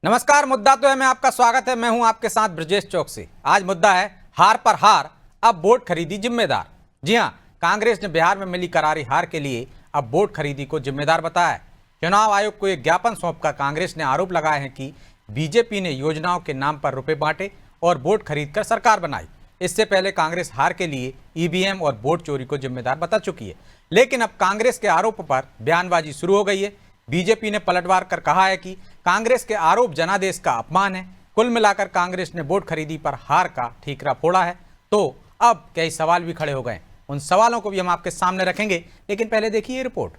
नमस्कार। मुद्दा तो है मैं आपका स्वागत है। मैं हूं आपके साथ ब्रजेश चौकसी। आज मुद्दा है हार पर हार, अब वोट खरीदी जिम्मेदार। जी हां, कांग्रेस ने बिहार में मिली करारी हार के लिए अब वोट खरीदी को जिम्मेदार बताया है। चुनाव आयोग को एक ज्ञापन सौंपकर कांग्रेस ने आरोप लगाए हैं कि बीजेपी ने योजनाओं के नाम पर रुपए बांटे और वोट खरीदकर सरकार बनाई। इससे पहले कांग्रेस हार के लिए ईवीएम और वोट चोरी को जिम्मेदार बता चुकी है, लेकिन अब कांग्रेस के आरोप पर बयानबाजी शुरू हो गई है। बीजेपी ने पलटवार कर कहा है कि कांग्रेस के आरोप जनादेश का अपमान है। कुल मिलाकर कांग्रेस ने वोट खरीदी पर हार का ठीकरा फोड़ा है। तो अब कई सवाल भी खड़े हो गए। उन सवालों को भी हम आपके सामने रखेंगे, लेकिन पहले देखिए ये रिपोर्ट।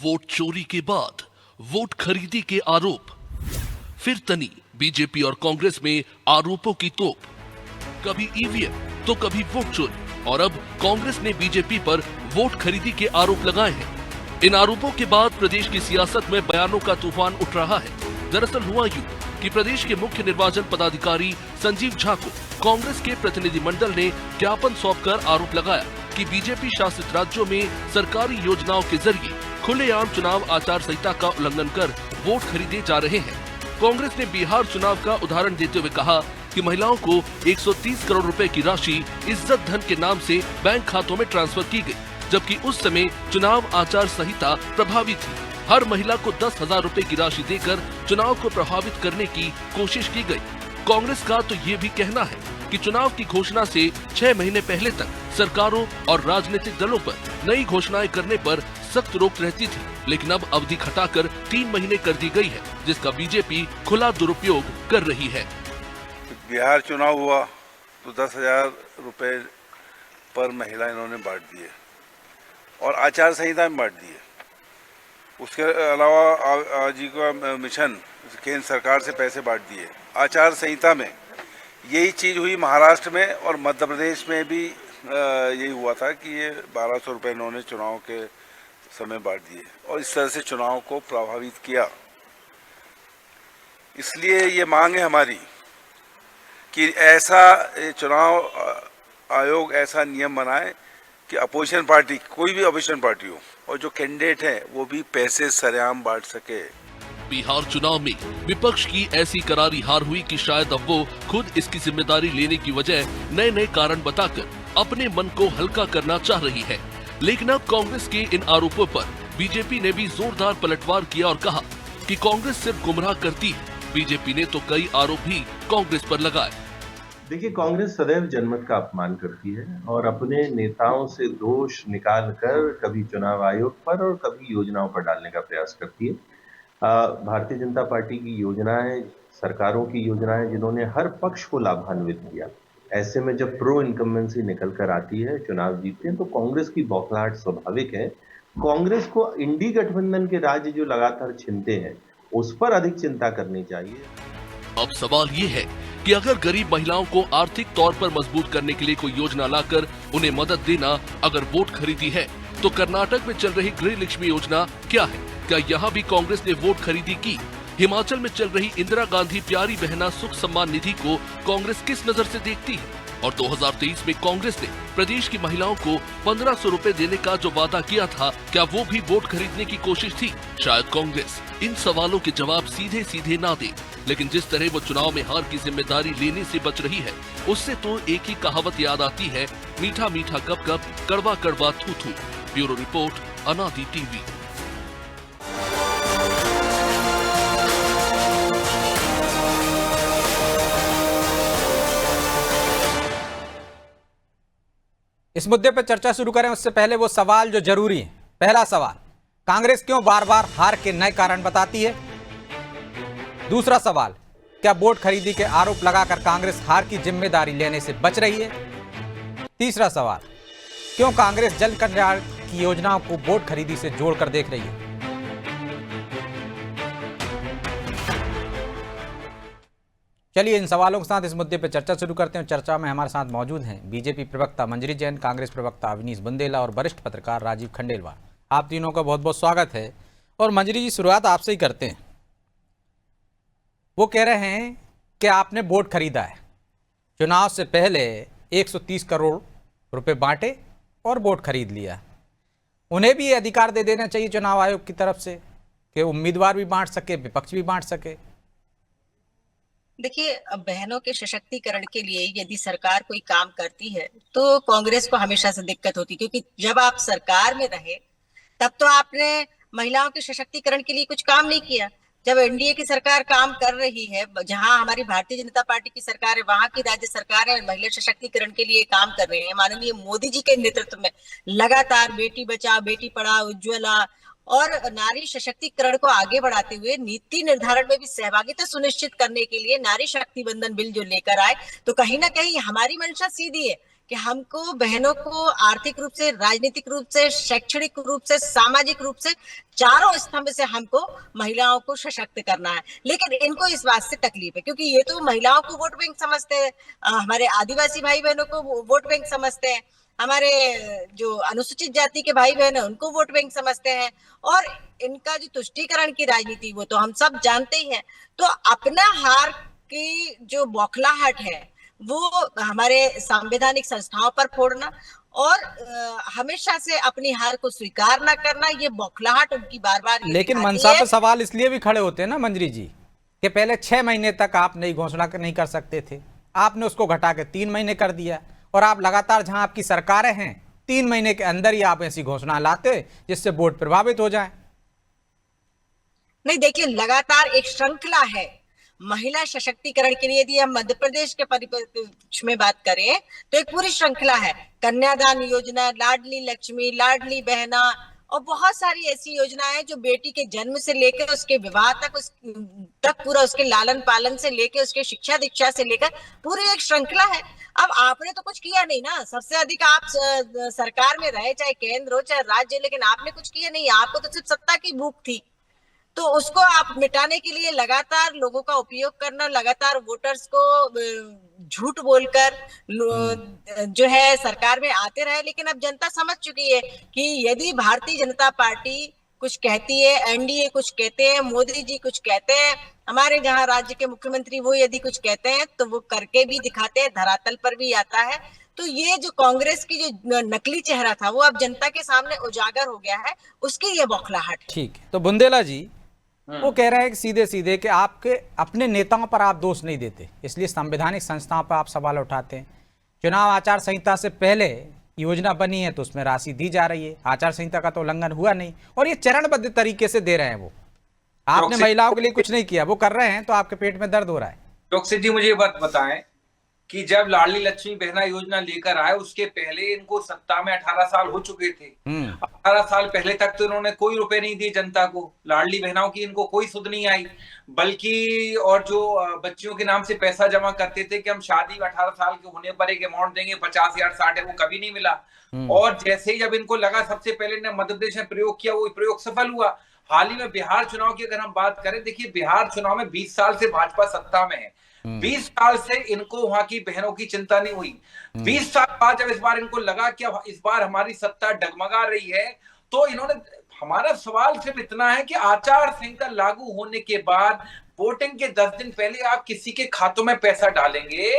वोट चोरी के बाद वोट खरीदी के आरोप, फिर तनी बीजेपी और कांग्रेस में आरोपों की तोप। कभी ईवीएम तो कभी वोट चोरी, और अब कांग्रेस ने बीजेपी पर वोट खरीदी के आरोप लगाए हैं। इन आरोपों के बाद प्रदेश की सियासत में बयानों का तूफान उठ रहा है। दरअसल हुआ यूं कि प्रदेश के मुख्य निर्वाचन पदाधिकारी संजीव झा को कांग्रेस के प्रतिनिधिमंडल ने ज्ञापन सौंपकर आरोप लगाया कि बीजेपी शासित राज्यों में सरकारी योजनाओं के जरिए खुलेआम चुनाव आचार संहिता का उल्लंघन कर वोट खरीदे जा रहे हैं। कांग्रेस ने बिहार चुनाव का उदाहरण देते हुए कहा कि महिलाओं को 130 करोड़ रुपए की राशि इज्जत धन के नाम से बैंक खातों में ट्रांसफर की गई, जबकि उस समय चुनाव आचार संहिता प्रभावी थी। हर महिला को 10,000 रुपए की राशि देकर चुनाव को प्रभावित करने की कोशिश की गई। कांग्रेस का तो ये भी कहना है कि चुनाव की घोषणा से 6 महीने पहले तक सरकारों और राजनीतिक दलों पर नई घोषणाएं करने पर सख्त रोक रहती थी, लेकिन अब अवधि घटाकर 3 महीने कर दी गई है, जिसका बीजेपी खुला दुरुपयोग कर रही है। बिहार चुनाव हुआ तो 10,000 रुपए पर महिला इन्होंने बांट दिए और आचार संहिता में बांट दिए। उसके अलावा आजीविका मिशन केंद्र सरकार से पैसे बांट दिए। आचार संहिता में यही चीज़ हुई महाराष्ट्र में, और मध्य प्रदेश में भी यही हुआ था कि ये 1,200 रुपये इन्होंने चुनाव के समय बांट दिए और इस तरह से चुनाव को प्रभावित किया। इसलिए ये मांग है हमारी कि ऐसा चुनाव आयोग ऐसा नियम बनाए कि अपोजिशन पार्टी, कोई भी अपोजिशन पार्टी हो, और जो कैंडिडेट है वो भी पैसे सरेआम बांट सके। बिहार चुनाव में विपक्ष की ऐसी करारी हार हुई कि शायद अब वो खुद इसकी जिम्मेदारी लेने की वजह नए नए कारण बताकर अपने मन को हल्का करना चाह रही है। लेकिन अब कांग्रेस के इन आरोपों पर बीजेपी ने भी जोरदार पलटवार किया और कहा कि कांग्रेस सिर्फ गुमराह करती है। बीजेपी ने तो कई आरोप भी कांग्रेस पर लगाए। देखिए, कांग्रेस सदैव जनमत का अपमान करती है और अपने नेताओं से दोष निकालकर कभी चुनाव आयोग पर और कभी योजनाओं पर डालने का प्रयास करती है। भारतीय जनता पार्टी की योजनाएं, सरकारों की योजनाएं जिन्होंने हर पक्ष को लाभान्वित किया, ऐसे में जब प्रो इनकम्बेंसी निकल कर आती है, चुनाव जीतते हैं, तो कांग्रेस की बौखलाहट स्वाभाविक है। कांग्रेस को इंडी गठबंधन के राज्य जो लगातार छिनते हैं उस पर अधिक चिंता करनी चाहिए। अब सवाल ये है कि अगर गरीब महिलाओं को आर्थिक तौर पर मजबूत करने के लिए कोई योजना लाकर उन्हें मदद देना अगर वोट खरीदी है, तो कर्नाटक में चल रही गृह लक्ष्मी योजना क्या है? क्या यहाँ भी कांग्रेस ने वोट खरीदी की? हिमाचल में चल रही इंदिरा गांधी प्यारी बहना सुख सम्मान निधि को कांग्रेस किस नजर से देखती है? और 2023 में कांग्रेस ने प्रदेश की महिलाओं को 1,500 रुपए देने का जो वादा किया था, क्या वो भी वोट खरीदने की कोशिश थी? शायद कांग्रेस इन सवालों के जवाब सीधे सीधे ना दे, लेकिन जिस तरह वो चुनाव में हार की जिम्मेदारी लेने से बच रही है, उससे तो एक ही कहावत याद आती है, मीठा मीठा कप कप, कड़वा कड़वा थू थू। ब्यूरो रिपोर्ट, अनादि टीवी। इस मुद्दे पर चर्चा शुरू करें उससे पहले वो सवाल जो जरूरी है। पहला सवाल, कांग्रेस क्यों बार बार हार के नए कारण बताती है? दूसरा सवाल, क्या वोट खरीदी के आरोप लगाकर कांग्रेस हार की जिम्मेदारी लेने से बच रही है? तीसरा सवाल, क्यों कांग्रेस जन कल्याण की योजनाओं को वोट खरीदी से जोड़कर देख रही है? चलिए इन सवालों के साथ इस मुद्दे पर चर्चा शुरू करते हैं। चर्चा में हमारे साथ मौजूद हैं बीजेपी प्रवक्ता मंजरी जैन, कांग्रेस प्रवक्ता अवनीश बुंदेला और वरिष्ठ पत्रकार राजीव खंडेलवाल। आप तीनों का बहुत बहुत स्वागत है। और मंजरी जी, शुरुआत आपसे ही करते हैं। वो कह रहे हैं कि आपने वोट खरीदा है, चुनाव से पहले 130 करोड़ रुपए बांटे और वोट खरीद लिया। उन्हें भी ये अधिकार दे देना चाहिए चुनाव आयोग की तरफ से कि उम्मीदवार भी बांट सके, विपक्ष भी बांट सके। देखिए, अब बहनों के सशक्तिकरण के लिए यदि सरकार कोई काम करती है तो कांग्रेस को हमेशा से दिक्कत होती, क्योंकि जब आप सरकार में रहे तब तो आपने महिलाओं के सशक्तिकरण के लिए कुछ काम नहीं किया। जब एनडीए की सरकार काम कर रही है, जहां हमारी भारतीय जनता पार्टी की सरकार है, वहां की राज्य सरकार है महिला सशक्तिकरण के लिए काम कर रहे हैं। माननीय मोदी जी के नेतृत्व में लगातार बेटी बचाओ बेटी पढ़ाओ, उज्ज्वला और नारी सशक्तिकरण को आगे बढ़ाते हुए नीति निर्धारण में भी सहभागिता सुनिश्चित करने के लिए नारी शक्ति बंधन बिल जो लेकर आए, तो कहीं ना कहीं हमारी मंशा सीधी है कि हमको बहनों को आर्थिक रूप से, राजनीतिक रूप से, शैक्षणिक रूप से, सामाजिक रूप से चारों स्तंभ से हमको महिलाओं को सशक्त करना है। लेकिन इनको इस बात से तकलीफ है क्योंकि ये तो महिलाओं को वोट बैंक समझते हैं, हमारे आदिवासी भाई बहनों को वोट बैंक समझते हैं, हमारे जो अनुसूचित जाति के भाई बहन है उनको वोट बैंक समझते हैं, और इनका जो तुष्टीकरण की राजनीति वो तो हम सब जानते ही हैं। तो अपना हार की जो बौखलाहट है वो हमारे संवैधानिक संस्थाओं पर फोड़ना और हमेशा से अपनी हार को स्वीकार ना करना, ये बौखलाहट उनकी बार बार। लेकिन मनसा पे सवाल इसलिए भी खड़े होते हैं ना मंजरी जी कि पहले 6 महीने तक आप नई घोषणा नहीं कर सकते थे, आपने उसको घटा के 3 महीने कर दिया, और आप लगातार जहां आपकी सरकारें हैं 3 महीने के अंदर ही आप ऐसी घोषणा लाते जिससे वोट प्रभावित हो जाए। नहीं, देखिए, लगातार एक श्रृंखला है महिला सशक्तिकरण के लिए। यदि हम मध्य प्रदेश के परिप्रेक्ष्य में बात करें तो एक पूरी श्रृंखला है, कन्यादान योजना, लाडली लक्ष्मी, लाडली बहना और बहुत सारी ऐसी योजनाएं जो बेटी के जन्म से लेकर उसके विवाह तक पूरा उसके लालन पालन से लेकर उसके शिक्षा दीक्षा से लेकर पूरी एक श्रृंखला है। अब आपने तो कुछ किया नहीं ना, सबसे अधिक आप सरकार में रहे, चाहे केंद्र हो चाहे राज्य, लेकिन आपने कुछ किया नहीं। आपको तो सिर्फ सत्ता की भूख थी, तो उसको आप मिटाने के लिए लगातार लोगों का उपयोग करना, लगातार वोटर्स को झूठ बोलकर जो है सरकार में आते रहे। लेकिन अब जनता समझ चुकी है कि यदि भारतीय जनता पार्टी कुछ कहती है, एनडीए कुछ कहते हैं, मोदी जी कुछ कहते हैं, हमारे जहां राज्य के मुख्यमंत्री वो यदि कुछ कहते हैं तो वो करके भी दिखाते हैं, धरातल पर भी आता है। तो ये जो कांग्रेस की जो नकली चेहरा था वो अब जनता के सामने उजागर हो गया है, उसकी ये बौखलाहट है। ठीक है, तो बुंदेला जी वो कह रहे हैं कि सीधे सीधे कि आपके अपने नेताओं पर आप दोष नहीं देते, इसलिए संवैधानिक संस्थाओं पर आप सवाल उठाते हैं। चुनाव आचार संहिता से पहले योजना बनी है तो उसमें राशि दी जा रही है, आचार संहिता का तो उल्लंघन हुआ नहीं, और ये चरणबद्ध तरीके से दे रहे हैं। वो आपने महिलाओं के लिए कुछ नहीं किया, वो कर रहे हैं तो आपके पेट में दर्द हो रहा है। चौकसी जी मुझे ये बात बताएं कि जब लाडली लक्ष्मी बहना योजना लेकर आए उसके पहले इनको सत्ता में 18 साल हो चुके थे। 18 साल पहले तक तो इन्होंने कोई रुपए नहीं दिए जनता को, लाडली बहनाओं की इनको कोई सुध नहीं आई, बल्कि और जो बच्चियों के नाम से पैसा जमा करते थे कि हम शादी 18 साल के होने पर एक अमाउंट देंगे 50,000 60, वो कभी नहीं मिला। और जैसे ही जब इनको लगा, सबसे पहले ने मध्य प्रदेश में प्रयोग किया, वो प्रयोग सफल हुआ। हाल ही में बिहार चुनाव की अगर हम बात करें, देखिए बिहार चुनाव में 20 साल से भाजपा सत्ता में है, 20 साल से इनको वहां की बहनों की चिंता नहीं हुई। 20 साल बाद जब इस बार इनको लगा कि इस बार हमारी सत्ता डगमगा रही है, तो इन्होंने, हमारा सवाल सिर्फ इतना है कि आचार संहिता लागू होने के बाद वोटिंग के 10 दिन पहले आप किसी के खातों में पैसा डालेंगे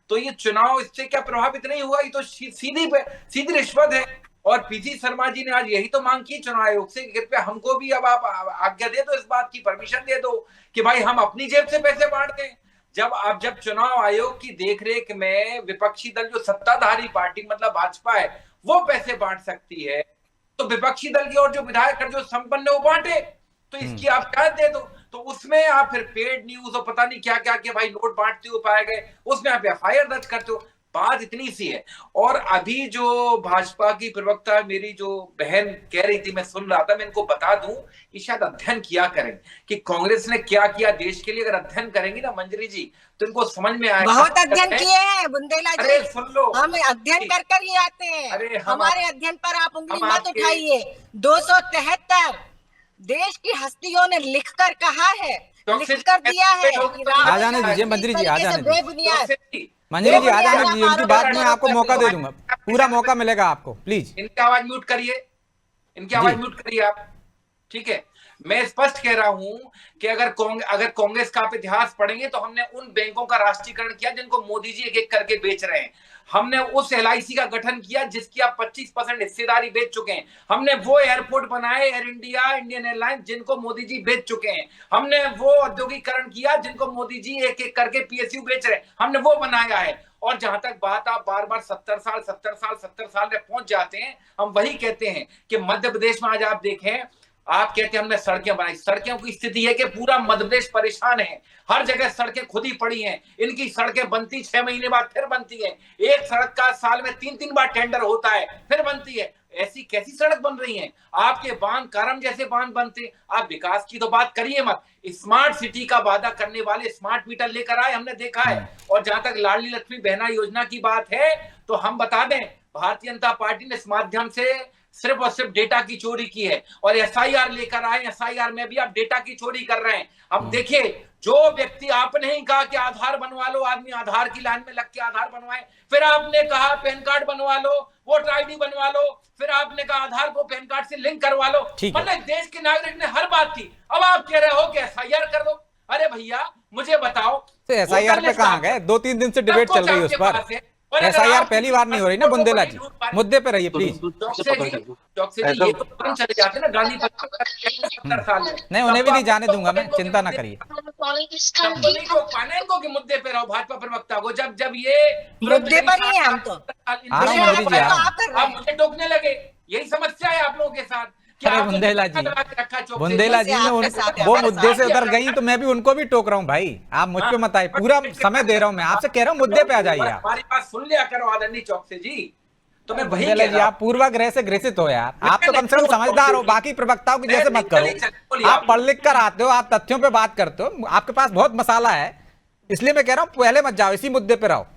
तो ये चुनाव इससे क्या प्रभावित नहीं हुआ? ये तो सीधी रिश्वत है। और पीसी शर्मा जी ने आज यही तो मांग की चुनाव आयोग से, कृपया हमको भी अब आप आज्ञा दे दो, इस बात की परमिशन दे दो कि भाई हम अपनी जेब से पैसे बांट दें। जब चुनाव आयोग की देखरेख में विपक्षी दल जो सत्ताधारी पार्टी मतलब भाजपा है वो पैसे बांट सकती है, तो विपक्षी दल की और जो विधायक जो संपन्न वो बांटे, तो इसकी आप क्या दे दो। तो उसमें आप फिर पेड न्यूज और पता नहीं क्या क्या कि भाई नोट बांटते हुए पाए गए, उसमें आप एफआईआर दर्ज करते हो। बात इतनी सी है। और अभी जो भाजपा की प्रवक्ता मेरी जो बहन कह रही थी, मैं सुन रहा था, मैं इनको बता दूं कि शायद अध्ययन किया करें कि कांग्रेस ने क्या किया देश के लिए। अगर अध्ययन करेंगी ना मंजरी जी तो इनको समझ में आएगा। बहुत अध्ययन किए हैं बुंदेला जी, अरे सुन लो, हम अध्ययन कर कर ही आते हैं। अरे हमारे अध्ययन पर आप उंगली मत उठाइए। 273 देश की हस्तियों ने लिखकर कहा है, लिखकर दिया है। आ जाने दीजिए मंत्री जी, आ जाने दीजिए मंजरी जी, आ जाने दीजिए, उनकी बात में आपको मौका दे दूंगा, पूरा मौका मिलेगा आपको। प्लीज इनकी आवाज म्यूट करिए, इनकी आवाज म्यूट करिए आप, ठीक है। मैं स्पष्ट कह रहा हूं कि अगर कांग्रेस का आप इतिहास पढ़ेंगे तो हमने उन बैंकों का राष्ट्रीयकरण किया जिनको मोदी जी एक एक करके बेच रहे हैं। हमने उस LIC का गठन किया जिसकी आप 25% हिस्सेदारी बेच चुके हैं। हमने वो एयरपोर्ट बनाए, एयर इंडिया, इंडियन एयरलाइंस, जिनको मोदी जी बेच चुके हैं। हमने वो औद्योगिकरण किया जिनको मोदी जी एक एक करके PSU बेच रहे हैं, हमने वो बनाया है। और जहां तक बात आप बार बार 70 साल में पहुंच जाते हैं, हम वही कहते हैं कि मध्य प्रदेश में आज आप देखें, आप कहते हैं हमने सड़कें बनाई, सड़कों की स्थिति है कि पूरा मध्य प्रदेश परेशान है। हर जगह सड़कें खुद ही पड़ी हैं। इनकी सड़कें बनती 6 महीने बाद फिर बनती हैं। एक सड़क का साल में 3-3 बार टेंडर होता है, फिर बनती है। ऐसी कैसी सड़क बन रही हैं? आपके बांध कारम जैसे बांध बनते। आप विकास की तो बात करिए मत। स्मार्ट सिटी का वादा करने वाले स्मार्ट मीटर लेकर आए, हमने देखा है। और जहां तक लाडली लक्ष्मी बहना योजना की बात है तो हम बता दें, भारतीय जनता पार्टी ने इस माध्यम से सिर्फ और सिर्फ डेटा की चोरी की है। और SIR लेकर आए, SIR में भी आप डेटा की चोरी कर रहे हैं। अब देखिए, जो व्यक्ति, आपने ही कहा कि आधार बनवा लो, आदमी आधार की लाइन में लग के आधार बनवाए, फिर आपने कहा पैन कार्ड बनवा लो, वोटर ID बनवा लो, फिर आपने कहा आधार को पैन कार्ड से लिंक करवा लो। मतलब देश के नागरिक ने हर बात की। अब आप कह रहे हो कि SIR कर दो। अरे भैया मुझे बताओ, तो SIR पे कहां गए? 2-3 दिन से डिबेट चल रही है उस पर। SIR पहली बार नहीं हो रही ना। बुंदेला जी, मुद्दे पे रहिए प्लीज। चले जाते ना गांधी 70 साल में। नहीं, उन्हें भी नहीं जाने दूंगा मैं, चिंता ना करिए। इनको के मुद्दे पे रहो, भाजपा प्रवक्ता को। जब ये मुद्दे पर ही है हम तो। आप मुझे टोकने लगे, यही समस्या है आप लोगों के साथ। अरे बुंदेला जी ने वो मुद्दे से उधर गई तो मैं भी उनको भी टोक रहा हूँ भाई। आप मुझ पे मत आइए, पूरा समय दे रहा हूँ मैं आपसे, कह रहा हूँ मुद्दे पे आ जाइए। आप हमारी बात सुन लिया करो आदरणीय चौकसी जी। तो मैं वही बुंदेला जी, आप पूर्वाग्रह से ग्रसित हो यार। आप तो कम से कम समझदार हो, बाकी प्रवक्ताओं की जैसे मत करो। आप पढ़ लिख कर आते हो, आप तथ्यों पे बात करते हो, आपके पास बहुत मसाला है, इसलिए मैं कह रहा हूँ पहले मत जाओ, इसी मुद्दे पे रहो।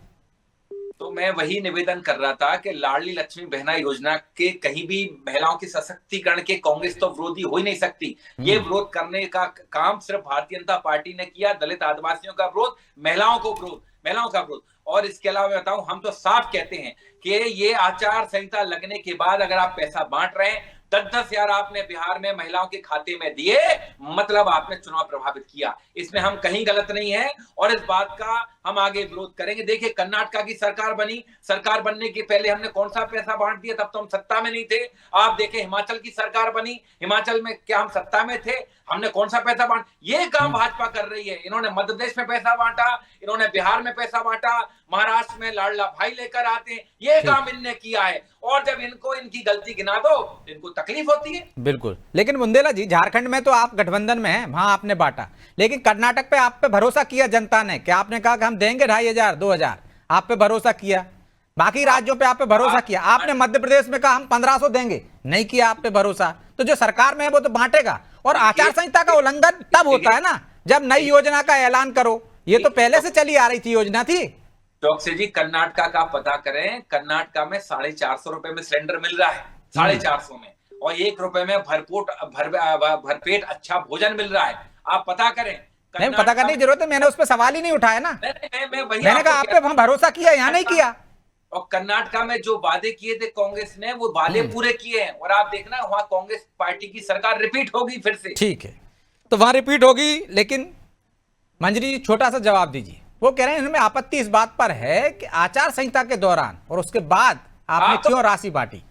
तो मैं वही निवेदन कर रहा था कि लाडली लक्ष्मी बहना योजना के कहीं भी महिलाओं के सशक्तिकरण के कांग्रेस तो विरोधी हो ही नहीं सकती। ये विरोध करने का काम सिर्फ भारतीय जनता पार्टी ने किया। दलित आदिवासियों का विरोध, महिलाओं का विरोध। और इसके अलावा मैं बताऊं, हम तो साफ कहते हैं कि ये आचार संहिता लगने के बाद अगर आप पैसा बांट रहे हैं, 10-10 हजार आपने बिहार में महिलाओं के खाते में दिए, मतलब आपने चुनाव प्रभावित किया। इसमें हम कहीं गलत नहीं है और इस बात का हम आगे विरोध करेंगे। देखिए, कर्नाटका की सरकार बनी, सरकार बनने के पहले हमने कौन सा पैसा बांट दिया? तब तो हम सत्ता में नहीं थे। आप देखें, हिमाचल की सरकार बनी, हिमाचल में क्या हम सत्ता में थे? हमने कौन सा पैसा बांट? ये काम भाजपा कर रही है। इन्होंने मध्य प्रदेश में पैसा बांटा, इन्होंने बिहार में पैसा बांटा, महाराष्ट्र में लाडला भाई लेकर आते हैं, ये काम इनने किया है। और जब इनको इनकी गलती गिना दो तो इनको तकलीफ होती है। बिल्कुल, लेकिन बुंदेला जी, झारखंड में तो आप गठबंधन में हैं, वहां आपने बांटा, लेकिन कर्नाटक पे आप पे भरोसा किया जनता ने। क्या आपने कहा कि हम देंगे 2500, 2000? आप पे भरोसा किया। बाकी राज्यों पे आप पे भरोसा किया। आपने मध्य प्रदेश में कहा हम 1500 देंगे, नहीं किया आप पे भरोसा। तो जो सरकार में है वो तो बांटेगा। और आचार संहिता का उल्लंघन तब होता है ना जब नई योजना का ऐलान करो। ये तो पहले से चली आ रही थी योजना थी। चौकसी जी, कर्नाटका का पता करें, कर्नाटका में 450 रुपए में सिलेंडर मिल रहा है, 450 में, और 1 रुपए में भरपेट अच्छा भोजन मिल रहा है। आप पता करें। नहीं, पता करने की जरूरत है, मैंने उस पर सवाल ही नहीं उठाया ना। मैंने कहा आप पे वहां भरोसा किया, यहाँ नहीं किया। और कर्नाटका में जो वादे किए थे कांग्रेस ने, वो वादे पूरे किए हैं। और आप देखना, वहां कांग्रेस पार्टी की सरकार रिपीट होगी फिर से। ठीक है, तो वहां रिपीट होगी। लेकिन मंजरी जी, छोटा सा जवाब दीजिए। वो कह रहे हैं इनमें आपत्ति इस बात पर है कि आचार संहिता के दौरान और उसके बाद आपने क्यों राशि बांटी?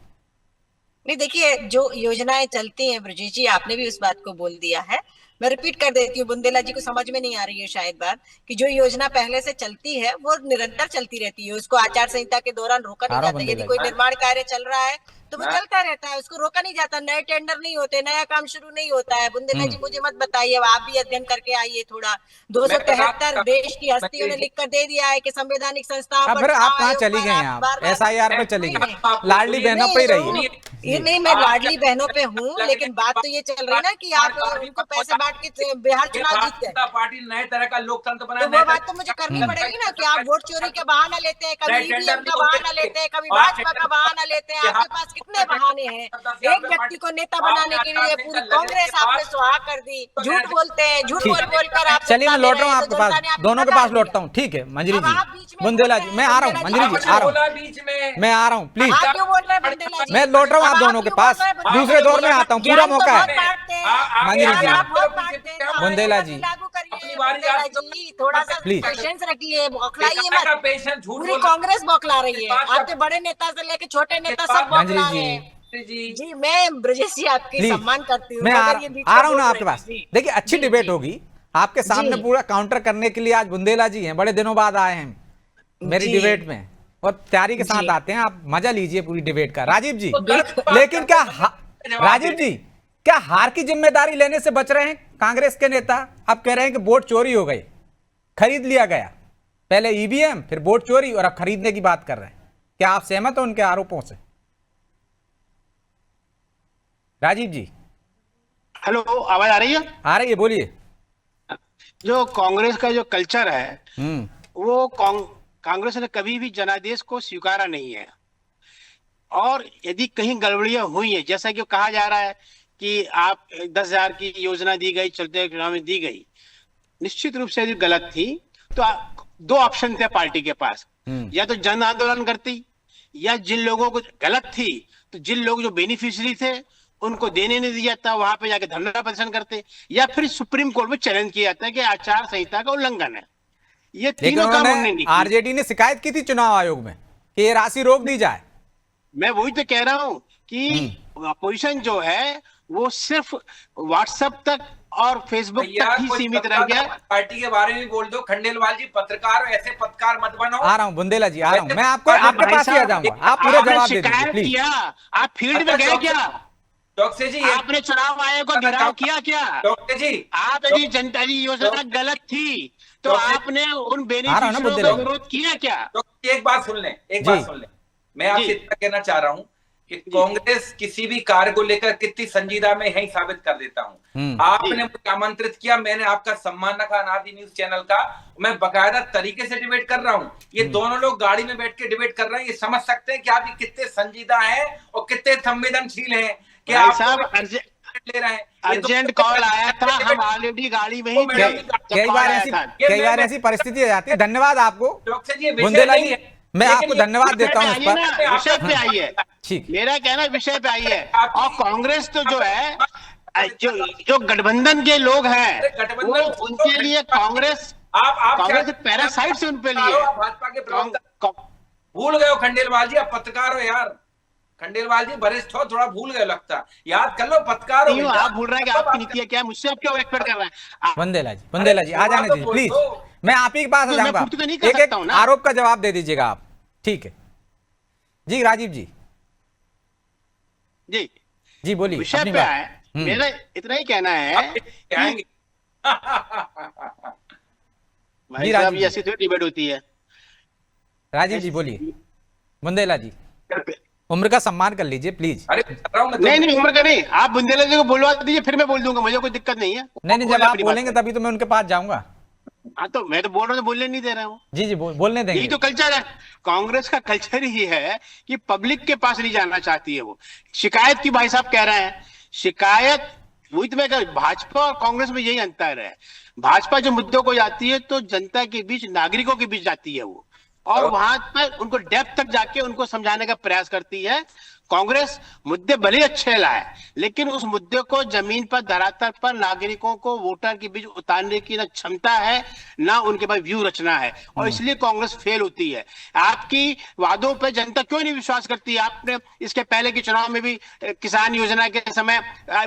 नहीं, देखिए, जो योजनाएं चलती हैं ब्रजेश जी, आपने भी उस बात को बोल दिया है। मैं रिपीट कर देती हूँ, बुंदेला जी को समझ में नहीं आ रही है शायद बात, कि जो योजना पहले से चलती है वो निरंतर चलती रहती है। उसको आचार संहिता के दौरान रोका नहीं जाता। यदि कोई निर्माण कार्य चल रहा है तो वो चलता रहता है, उसको रोका नहीं जाता। नए टेंडर नहीं होते, नया काम शुरू नहीं होता है। बुंदेला जी, मुझे मत बताइए, आप भी अध्ययन करके आइए थोड़ा। 273 देश की हस्तियों ने लिख कर दे दिया है कि संवैधानिक संस्थाओं पर। आप कहाँ चली गई? आप SIR पे चली गई, लाडली बहनों पे ही रही। ये नहीं, मैं लाडली बहनों पे हूँ, लेकिन बात तो ये चल रही है ना कि आप उनको पैसे पार्टी बिहार चुनाव जीत गए। जनता पार्टी नए तरह का लोकतंत्र बना, तो वो बात तो मुझे करनी पड़ेगी ना कि आप वोट चोरी के बहाना लेते हैं, कभी ईवीएम का बहाना लेते हैं, कभी भाजपा का बहाना लेते हैं। आपके पास कितने बहाने हैं। एक व्यक्ति को नेता बनाने के लिए पूरी कांग्रेस आपने सुहा कर दी। झूठ बोलते हैं, झूठ बोल बोलकर आप। चलिए मैं लौट रहा हूँ आपके पास, दोनों के पास लौटता हूँ। ठीक है मंजरी जी, बुंदेला जी, मैं आ रहा हूँ। मंजरी जी आ रहा हूँ, बीच में मैं आ रहा हूँ प्लीज। आप क्यों बोल रहे हैं बुंदेला जी? मैं लौट रहा हूँ आप दोनों के पास, दूसरे दौर में आता हूँ, पूरा मौका है। मंजरी जी, बुंदेला जी, अपनी बारी जी, थोड़ा सा Please. पेशेंस रखिए, बौखलाइए मत। पेशेंट झूठ पूरी बोल कांग्रेस बौखला रही है। आपके बड़े नेता से लेके छोटे नेता सब मंजरी बौखला जी, रहे हैं। जी जी, मैं ब्रजेश जी आपकी प्लीज सम्मान करती हूँ। मैं मगर ये बीच में आ रहा हूँ ना बोल आपके रहे पास। हैं। जी, देखिए अच्छी जी, डिबेट जी। होगी आपके सामने, जी। पूरा काउंटर करने के लिए आज बुंदेला जी हैं, बड़े दिनों बाद आए हैं मेरी जी। डिबेट में और तैयारी के साथ जी। आते हैं। आप मजा लीजिए पूरी डिबेट का। राजीव जी, बिल्कुल। लेकिन क्या राजीव जी क्या हार की जिम्मेदारी लेने से बच रहे हैं कांग्रेस के नेता? अब कह रहे हैं कि वोट चोरी हो गई, खरीद लिया गया, पहले ईवीएम फिर वोट चोरी और अब खरीदने की बात कर रहे हैं। क्या आप सहमत हो उनके आरोपों से? राजीव जी हेलो, आवाज आ रही है? आ रही है, बोलिए। जो कांग्रेस का जो कल्चर है वो कांग्रेस ने कभी भी जनादेश को स्वीकारा नहीं है। और यदि कहीं गड़बड़ियां हुई है, जैसा कि कहा जा रहा है कि आप 10,000 की योजना दी गई, चलते चुनाव में दी गई, निश्चित रूप से यदि गलत थी तो दो ऑप्शन थे पार्टी के पास। या तो जन आंदोलन करती, या जिन लोगों को गलत थी तो जिन लोग जो बेनिफिशियरी थे उनको देने नहीं दिया जाता, वहां पे जाके धरना प्रदर्शन करते, या फिर सुप्रीम कोर्ट में चैलेंज किया जाता है कि आचार संहिता का उल्लंघन है। ये लेकिन तीनों काम उन्होंने नहीं किया। आरजेडी ने शिकायत की थी चुनाव आयोग में कि ये राशि रोक दी जाए। मैं वही तो कह रहा हूं कि अपोजिशन जो है वो सिर्फ व्हाट्सएप तक और फेसबुक तक ही सीमित रह गया। पार्टी के बारे में बोल दो। खंडेलवाल जी, पत्रकार ऐसे पत्रकार मत बनो। आ रहा हूं बुंदेला जी, आ रहा हूं। मैं आपको आपके पास ही आ जाऊंगा, आप पूरे आपने जवाब दे दीजिए शिकायत प्लीज। किया, आप फील्ड में गए क्या? डॉक्टर जी, आपने चुनाव आयोग को घेराव किया क्या? डॉक्टर जी, आप यदि जनता की योजना गलत थी तो आपने उन बेनिफिशियरियों का विरोध किया क्या? डॉक्टर एक बात सुन लें, एक बात सुन लें। मैं आपसे इतना कहना चाह रहा हूं कि कांग्रेस किसी भी कार्य को लेकर कितनी संजीदा में यही साबित कर देता हूं। आपने मुझे आमंत्रित किया, मैंने आपका सम्मान रखा अनादि न्यूज चैनल का, मैं बकायदा तरीके से डिबेट कर रहा हूं। ये दोनों लोग गाड़ी में बैठ के डिबेट कर रहे हैं, ये समझ सकते हैं कि आप कितने संजीदा हैं और कितने संवेदनशील हैं कि आप ले रहे हैं। अर्जेंट कॉल आया था, हम ऑलरेडी गाड़ी में ही थे। कई बार ऐसी परिस्थिति आ जाती है। धन्यवाद आपको डॉक्टर जी, बुंदेला जी, मैं आपको धन्यवाद देता हूं इस पर। विषय पे आई है, ठीक, मेरा कहना विषय पे आई है। और कांग्रेस तो जो है, जो गठबंधन के लोग हैं वो उनके लिए कांग्रेस कांग्रेस पैरासाइट से उन पे लिए भाजपा के प्रवक्ता भूल गए हो खंडेलवाल जी, आप पत्रकार हो यार। खंडेलवाल जी वरिष्ठ हो, थोड़ा भूल गए लगता, याद कर लो पत्रकार हो। आप भूल रहे हैं कि आपकी नीति क्या है, मुझसे आप क्यों एक्सपेक्ट कर रहे हैं? बुंदेला जी आ जाने दीजिए प्लीज, मैं आप ही के पास आ जाऊंगा। एक एक आरोप का जवाब दे दीजिएगा आप, ठीक है जी? राजीव जी जी बोलिए। विषय पे आए, मेरा इतना ही कहना है कि भाई साहब ये ऐसी थोड़ी डिबेट होती है। राजीव जी बोलिए। बुंदेला जी उम्र का सम्मान कर लीजिए प्लीज। अरे नहीं उम्र का नहीं, आप बुंदेला जी को बोलवा दीजिए, फिर मैं बोल दूंगा, मुझे कोई दिक्कत नहीं है। नहीं जब आप बोलेंगे तभी तो मैं उनके पास जाऊंगा। हाँ तो मैं तो बोल रहा हूँ, बोलने नहीं दे रहा हूँ। जी बोलने देंगे। यही तो कल्चर है, कांग्रेस का कल्चर ही है कि पब्लिक के पास नहीं जाना चाहती है वो। शिकायत की भाई साहब कह रहे हैं, शिकायत वही तो मैं कह, भाजपा और कांग्रेस में यही अंतर है। भाजपा जो मुद्दों को जाती है तो जनता के बीच, नागरिकों के बीच जाती है वो, और वहां पर उनको डेप्थ तक जाके उनको समझाने का प्रयास करती है। कांग्रेस मुद्दे भले अच्छे लाए, लेकिन उस मुद्दे को जमीन पर, धरातल पर नागरिकों को, वोटर के बीच उतारने की ना क्षमता है, ना उनके पास व्यू रचना है, और इसलिए कांग्रेस फेल होती है। आपकी वादों पर जनता क्यों नहीं विश्वास करती? आपने इसके पहले के चुनाव में भी किसान योजना के समय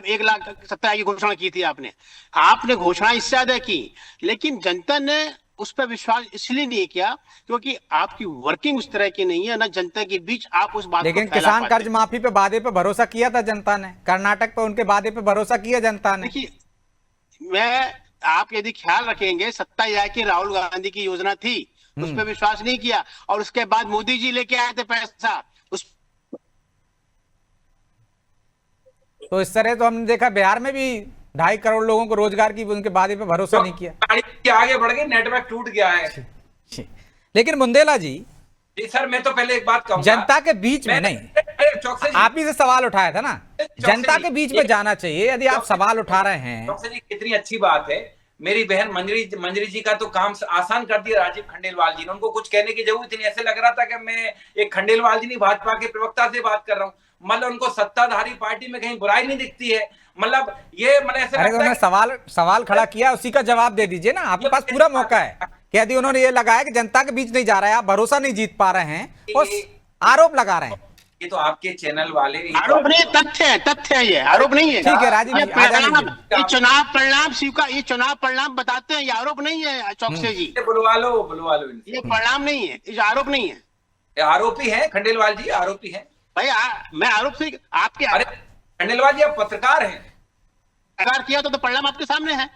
1,70,000 की घोषणा की थी। आपने घोषणा इससे ज्यादा की, लेकिन जनता ने उस पर विश्वास इसलिए नहीं किया क्योंकि आपकी वर्किंग उस तरह की नहीं है, ना जनता के बीच आप उस बात लेकिन किसान कर्ज माफी पे वादे पे भरोसा किया था जनता ने, कर्नाटक पे उनके वादे पे भरोसा किया जनता ने। देखिए, मैं आप यदि ख्याल रखेंगे, 27,000 की राहुल गांधी की योजना थी, उस पर विश्वास नहीं किया, और उसके बाद मोदी जी लेके आए थे पैसा उस। तो इस तरह तो हमने देखा बिहार में भी 2.5 करोड़ लोगों को रोजगार की उनके वादे पे भरोसा नहीं किया। गाड़ी के आगे बढ़ गए, नेटवर्क टूट गया है। लेकिन बुंदेला जी, जी सर, मैं तो पहले एक बात कहूंगा, जनता के बीच में नहीं, चौकसे जी, आप ही से सवाल उठाया था ना, जनता के बीच में जाना चाहिए। यदि आप सवाल उठा रहे हैं, चौकसे जी कितनी अच्छी बात है। मेरी बहन मंजरी जी का तो काम आसान कर दिया राजीव खंडेलवाल जी ने, उनको कुछ कहने की जरूरत नहीं। ऐसे लग रहा था कि मैं एक खंडेलवाल जी नहीं, भाजपा के प्रवक्ता से बात कर रहा हूँ। मतलब उनको सत्ताधारी पार्टी में कहीं बुराई नहीं दिखती है। मतलब ये मतलब ऐसे अरे उन्होंने सवाल खड़ा किया, उसी का जवाब दे दीजिए ना, आपके पास पूरा मौका है कि यदि उन्होंने ये लगाया कि जनता के बीच नहीं जा रहा है, आप भरोसा नहीं जीत पा रहे हैं और आरोप लगा रहे हैं। ये तो आपके चैनल वाले आरोप नहीं, तथ्य है, ये आरोप नहीं है। ठीक है राजीव जी, आ जाने दीजिए। ये चुनाव परिणाम स्वीकार, ये चुनाव परिणाम बताते हैं, ये आरोप नहीं है चौकसे जी। बुलवा लो ये परिणाम नहीं है, ये आरोप नहीं है। आरोपी है खंडेलवाल जी, आरोपी है भाई। मैं आरोप से आपके, अरे खंडेलवाल जी आप पत्रकार हैं, पत्रकार किया तो परिणाम आपके सामने है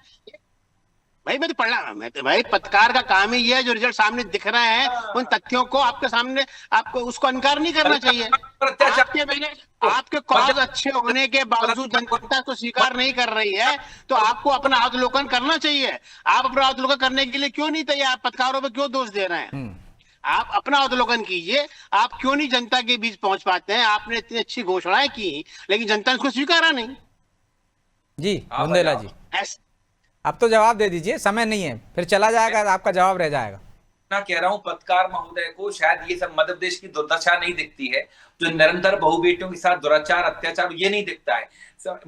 भाई। मैं तो परिणाम, मैं तो भाई पत्रकार का काम ही है, जो रिजल्ट सामने दिख रहे हैं उन तथ्यों को आपके सामने, आपको उसको इनकार नहीं करना चाहिए। आपके कॉज अच्छे होने के बावजूद जनता को स्वीकार नहीं कर रही है, तो आपको अपना अवलोकन करना चाहिए। आप अपना अवलोकन करने के लिए क्यों नहीं तैयार? पत्रकारों पे क्यों दोष दे रहे हैं? आप अपना अवलोकन कीजिए। आप क्यों नहीं जनता के बीच पहुंच पाते हैं? आपने इतनी अच्छी घोषणाएं की, लेकिन जनता ने उसको स्वीकारा नहीं। जी बुंदेला जी, अब तो जवाब दे दीजिए, समय नहीं है, फिर चला जाएगा, आपका जवाब रह जाएगा। ना कह रहा हूं पत्रकार महोदय को शायद ये सब मध्य प्रदेश की दुर्दशा नहीं दिखती है, जो निरंतर बहु बेटियों के साथ दुराचार अत्याचार, ये नहीं दिखता है।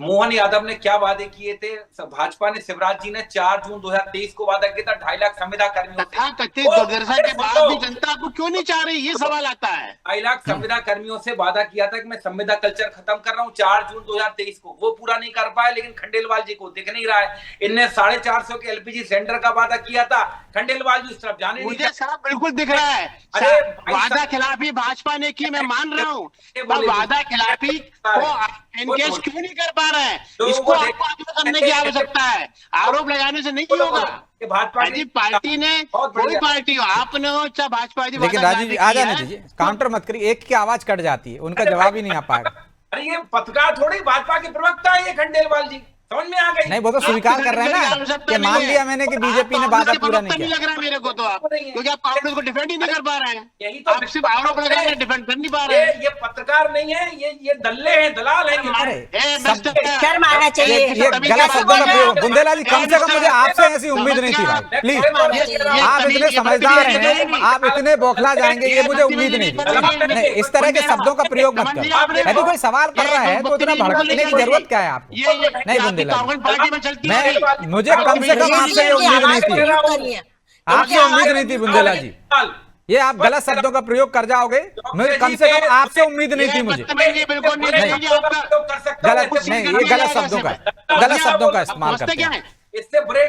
मोहन यादव ने क्या वादे किए थे? भाजपा ने, शिवराज जी ने 4 जून 2023 को वादा किया था 2.5 लाख संविदा कर्मियों से। दुर्दशा के बाद भी जनता को क्यों नहीं चाह रही, ये सवाल आता है। 2.5 लाख संविदा कर्मियों से वादा किया था कि मैं संविदा कल्चर खत्म कर रहा हूँ 4 जून 2023 को, वो पूरा नहीं कर पाए। लेकिन खंडेलवाल जी को दिख नहीं रहा है। इनने 450 के LPG सिलेंडर का वादा किया था, खंडेलवाल जी उस तरफ जाने नहीं। मुझे साहब बिल्कुल दिख रहा है, वादा खिलाफी भाजपा ने की, मैं मान रहा हूँ, वादा खिलाफी को एनकेश क्यों नहीं कर पा रहे हैं? इसको आपको करने की आवश्यकता है, आरोप लगाने से नहीं होगा। भाजपा पार्टी ने, कोई पार्टी हो, आपने हो चाहे भाजपा। लेकिन राजीव जी आ जाने दीजिए, काउंटर मत करिए, एक की आवाज कट जाती है, उनका जवाब ही नहीं आ पाएगा। अरे ये पत्रकार थोड़ी, भाजपा के प्रवक्ता है ये खंडेलवाल जी, समझ में आ गई? नहीं, वो तो स्वीकार कर रहे हैं ना कि मान लिया मैंने कि बीजेपी ने वादा पूरा नहीं किया। लग रहा है मेरे को तो आप, क्योंकि आप कांग्रेस को डिफेंड ही नहीं कर पा रहे हैं। यही तो आप सिर्फ आरोप लगा के डिफेंड कर नहीं पा रहे हैं। ये पत्रकार नहीं है, ये दल्ले हैं, दलाल हैं। शर्म आना चाहिए। ये गलत शब्दों का प्रयोग। बुंदेला जी, कम से कम मुझे आपसे ऐसी उम्मीद नहीं थी भाई, प्लीज। आप इतने समझदार हैं, आप इतने बौखला जाएंगे, ये मुझे उम्मीद नहीं थी। नहीं, इस तरह के शब्दों का प्रयोग मत करो। यदि कोई सवाल कर रहा है तो इतना भड़कने की जरूरत क्या है आपको? नहीं बुंदेला, मुझे कम से कम आपसे ये उम्मीद नहीं थी, आपसे उम्मीद नहीं थी बुंदेला जी। ये आप गलत शब्दों का प्रयोग कर जाओगे, मुझे कम से कम आपसे उम्मीद नहीं थी। मुझे गलत नहीं, ये गलत शब्दों का है, गलत शब्दों का इस्तेमाल करते हैं। इससे बुरे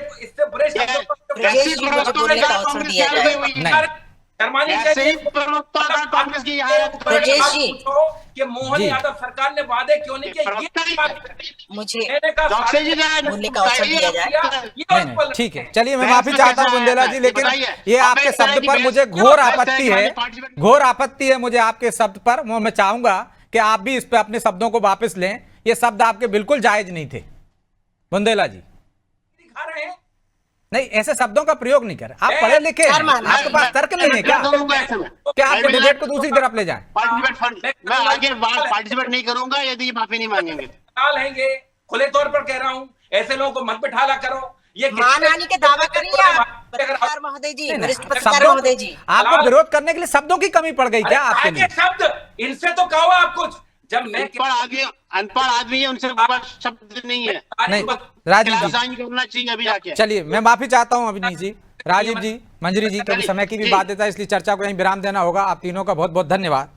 कि मोहन यादव सरकार ने वादे क्यों नहीं किए? मुझे बोलने का अवसर दिया जाए। ठीक है, चलिए मैं माफी चाहता हूं बुंदेला जी, लेकिन ये आपके शब्द पर मुझे घोर आपत्ति है, घोर आपत्ति है मुझे आपके शब्द पर। मैं चाहूंगा कि आप भी इस पे अपने शब्दों को वापस लें। ये शब्द आपके बिल्कुल जायज नहीं थे बुंदेला जी। नहीं, ऐसे शब्दों का प्रयोग नहीं कर। आप पढ़े लिखे हैं, आपके पास तर्क नहीं है क्या? क्या आप डिबेट को दूसरी तरफ ले जाएं? मैं आगे पार्टिसिपेट नहीं करूंगा यदि माफी नहीं मांगेंगे। है, खुले तौर पर कह रहा हूँ, ऐसे लोगों को मत बिठाला करो। ये मानहानि के दावा करिए आप पत्रकार महोदय जी, वरिष्ठ पत्रकार महोदय जी। आपको विरोध करने के लिए शब्दों की कमी पड़ गई क्या आपके लिए? शब्द इनसे तो कहो आप कुछ। जब मैं अनपढ़ आदमी है, उनसे शब्द नहीं है। नहीं राजीव जी, करना चाहिए अभी जाके। चलिए मैं माफी चाहता हूं अविनीश जी, राजीव जी, मंजरी जी, क्योंकि समय की भी बाध्यता है, इसलिए चर्चा को यहीं विराम देना होगा। आप तीनों का बहुत बहुत धन्यवाद।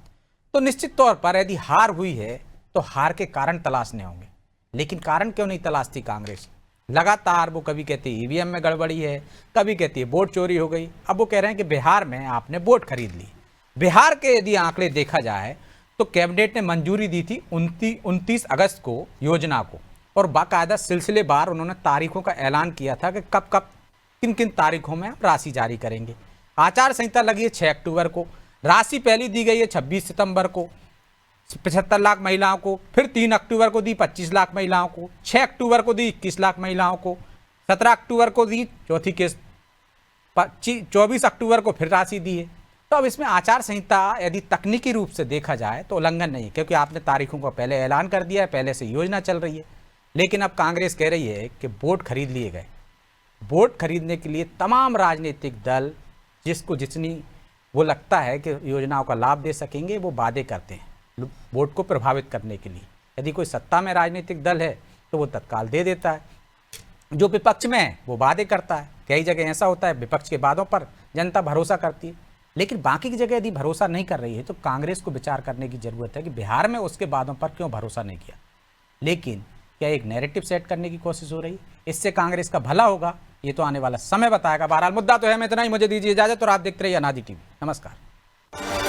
तो निश्चित तौर पर यदि हार हुई है तो हार के कारण तलाशने होंगे, लेकिन कारण क्यों नहीं तलाशती कांग्रेस? लगातार वो कभी कहती है ईवीएम में गड़बड़ी है, कभी कहती है वोट चोरी हो गई। अब वो कह रहे हैं कि बिहार में आपने वोट खरीद ली। बिहार के यदि आंकड़े देखा जाए तो कैबिनेट ने मंजूरी दी थी 29 अगस्त को योजना को, और बाकायदा सिलसिलेवार उन्होंने तारीखों का ऐलान किया था कि कब कब किन किन तारीखों में आप राशि जारी करेंगे। आचार संहिता लगी है 6 अक्टूबर को, राशि पहली दी गई है 26 सितंबर को, 75 लाख महिलाओं को, फिर 3 अक्टूबर को दी 25 लाख महिलाओं को, 6 अक्टूबर को दी 21 लाख महिलाओं को, 17 अक्टूबर को दी चौथी किस्त, 24 अक्टूबर को फिर राशि दी है। तो अब इसमें आचार संहिता यदि तकनीकी रूप से देखा जाए तो उल्लंघन नहीं है, क्योंकि आपने तारीखों को पहले ऐलान कर दिया है, पहले से योजना चल रही है। लेकिन अब कांग्रेस कह रही है कि वोट खरीद लिए गए। वोट खरीदने के लिए तमाम राजनीतिक दल जिसको जितनी वो लगता है कि योजनाओं का लाभ दे सकेंगे वो वादे करते हैं वोट को प्रभावित करने के लिए। यदि कोई सत्ता में राजनीतिक दल है तो वो तत्काल दे देता है, जो विपक्ष में है वो वादे करता है। कई जगह ऐसा होता है विपक्ष के वादों पर जनता भरोसा करती है, लेकिन बाकी की जगह यदि भरोसा नहीं कर रही है तो कांग्रेस को विचार करने की जरूरत है कि बिहार में उसके वादों पर क्यों भरोसा नहीं किया। लेकिन क्या एक नैरेटिव सेट करने की कोशिश हो रही है, इससे कांग्रेस का भला होगा ये तो आने वाला समय बताएगा। बहरहाल मुद्दा तो है, मैं इतना ही, मुझे दीजिए इजाजत और आप देखते रहिए अनादि टीवी। नमस्कार।